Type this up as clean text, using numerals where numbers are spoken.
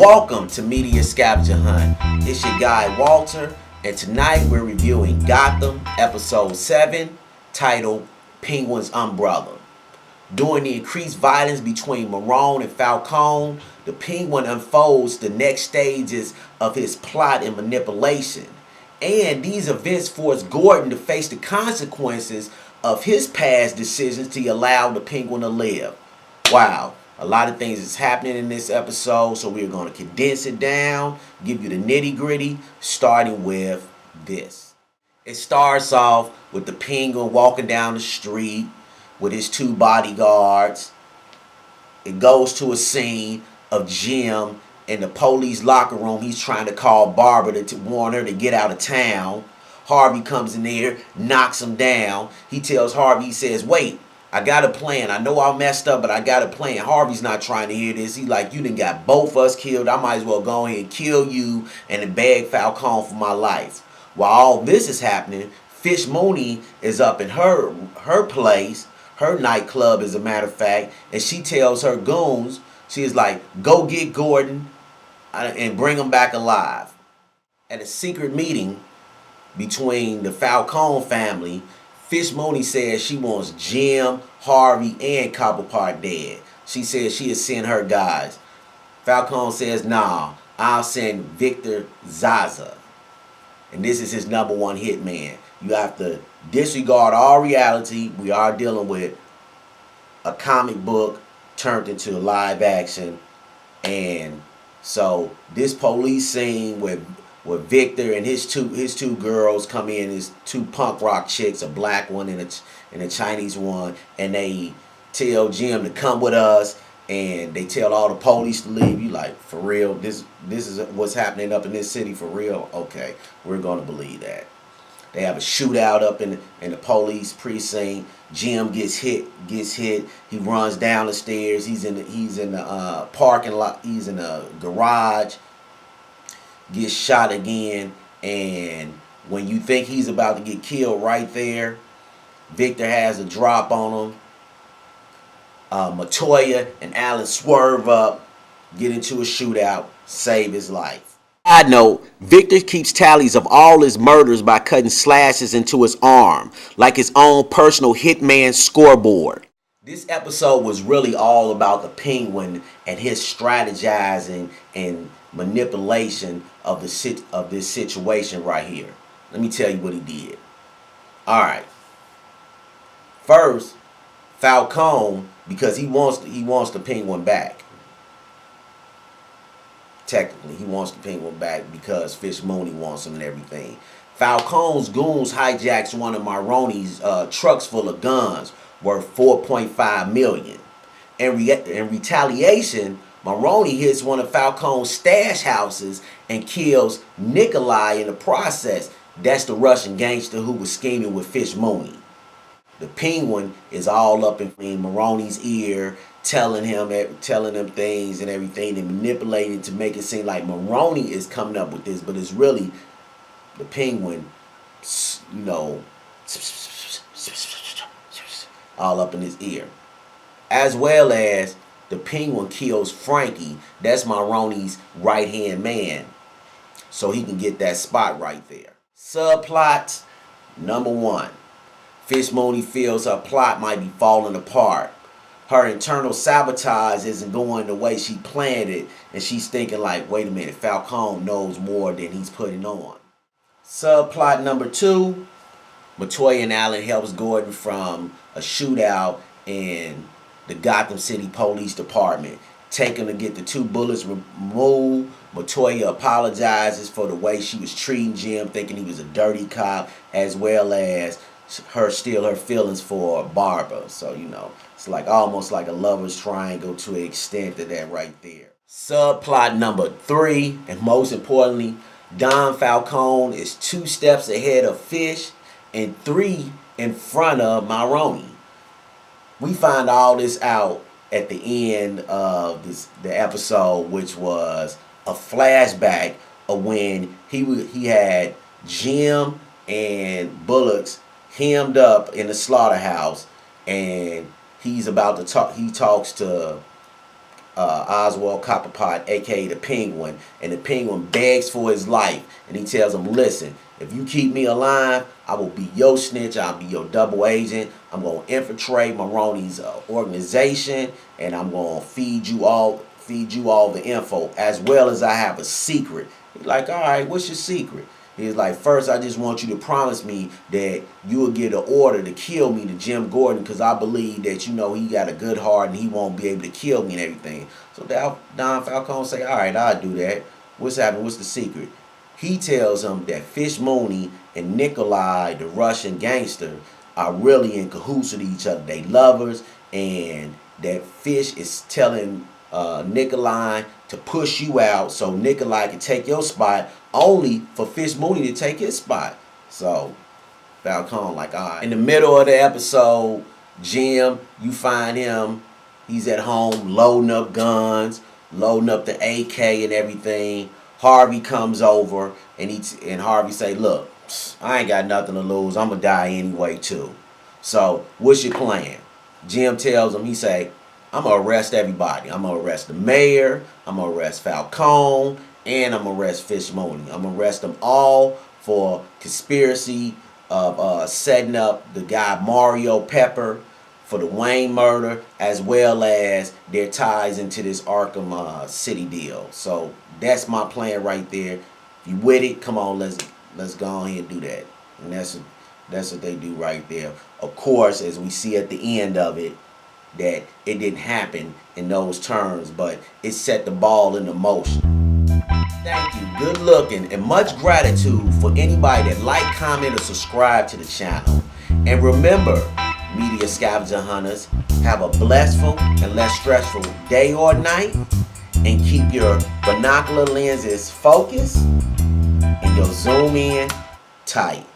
Welcome to Media Scavenger Hunt. It's your guy Walter, and tonight we're reviewing Gotham Episode 7, titled Penguin's Umbrella. During the increased violence between Marone and Falcone, the Penguin unfolds the next stages of his plot and manipulation. And these events force Gordon to face the consequences of his past decisions to allow the Penguin to live. Wow. A lot of things is happening in this episode, so we're going to condense it down, give you the nitty-gritty, starting with this. It starts off with the Penguin walking down the street with his two bodyguards. It goes to a scene of Jim in the police locker room. He's trying to call Barbara to warn her to get out of town. Harvey comes in there, knocks him down. He tells Harvey, he says, "Wait, I got a plan. I know I messed up, but I got a plan." Harvey's not trying to hear this. He's like, "You done got both of us killed. I might as well go ahead and kill you and then beg Falcone for my life." While all this is happening, Fish Mooney is up in her place, her nightclub as a matter of fact, and she tells her goons, she is like, "Go get Gordon and bring him back alive." At a secret meeting between the Falcone family, Fish Mooney says she wants Jim, Harvey, and Cobblepot dead. She says she'll send her guys. Falcone says, "Nah, I'll send Victor Zaza." And this is his number one hitman. You have to disregard all reality. We are dealing with a comic book turned into live action. And so this police scene with Victor and his two girls come in, his two punk rock chicks, a black one and a Chinese one, and they tell Jim to come with us, and they tell all the police to leave. You like, for real? This is what's happening up in this city for real? Okay, we're gonna believe that. They have a shootout up in the police precinct. Jim gets hit. He runs down the stairs. He's in the parking lot. He's in the garage. Gets shot again, and when you think he's about to get killed right there, Victor has a drop on him. Matoya and Alan swerve up, get into a shootout, save his life. Side note, Victor keeps tallies of all his murders by cutting slashes into his arm, like his own personal hitman scoreboard. This episode was really all about the Penguin and his strategizing and manipulation of this situation right here. Let me tell you what he did. Alright. First, Falcone, because he wants the Penguin back. Technically, he wants the Penguin back because Fish Mooney wants him and everything. Falcone's goons hijacks one of Maroney's trucks full of guns worth $4.5 million. In retaliation, Marone hits one of Falcone's stash houses and kills Nikolai in the process. That's the Russian gangster who was scheming with Fish Mooney. The Penguin is all up in Marone's ear, telling him things and everything, and manipulating to make it seem like Marone is coming up with this, but it's really the Penguin, all up in his ear. As well as the Penguin kills Frankie. That's Marone's right-hand man. So he can get that spot right there. Subplot number 1. Fish Mooney feels her plot might be falling apart. Her internal sabotage isn't going the way she planned it. And she's thinking like, wait a minute, Falcone knows more than he's putting on. Subplot number 2. Matoya and Allen helps Gordon from a shootout in the Gotham City Police Department. Take him to get the 2 bullets removed. Matoya apologizes for the way she was treating Jim, thinking he was a dirty cop, as well as her feelings for Barbara. So, it's like almost like a lover's triangle to an extent of that right there. Subplot number 3, and most importantly, Don Falcone is 2 steps ahead of Fish and 3 in front of Marone. We find all this out at the end of the episode, which was a flashback of when he had Jim and Bullocks hemmed up in the slaughterhouse, and he's about to talk. He talks to Oswald Copperpot, aka the Penguin, and the Penguin begs for his life, and he tells him, listen, if you keep me alive, I will be your snitch, I'll be your double agent, I'm going to infiltrate Maroni's organization, and I'm going to feed you all the info, as well as I have a secret. He's like, all right, what's your secret? He's like, first, I just want you to promise me that you will get an order to kill me to Jim Gordon, because I believe that, you know, he got a good heart and he won't be able to kill me and everything. So Don Falcone say, all right, I'll do that. What's happening? What's the secret? He tells him that Fish Mooney and Nikolai, the Russian gangster, are really in cahoots with each other. They lovers, and that Fish is telling Nikolai to push you out so Nikolai can take your spot, only for Fish Mooney to take his spot. So Falcone like, all right. In the middle of the episode, Jim, you find him, he's at home loading up guns, loading up the AK and everything. Harvey comes over, and Harvey say, look, I ain't got nothing to lose, I'm gonna die anyway too. So what's your plan? Jim tells him, he say, I'm going to arrest everybody. I'm going to arrest the mayor. I'm going to arrest Falcone. And I'm going to arrest Fish Mooney. I'm going to arrest them all for conspiracy of setting up the guy Mario Pepper for the Wayne murder, as well as their ties into this Arkham City deal. So that's my plan right there. If you with it, come on, let's go on here and do that. And that's what they do right there. Of course, as we see at the end of it, that it didn't happen in those terms, but it set the ball into motion. Thank you, good looking, and much gratitude for anybody that like, comment, or subscribe to the channel. And remember, media scavenger hunters, have a blissful and less stressful day or night, and keep your binocular lenses focused and your zoom in tight.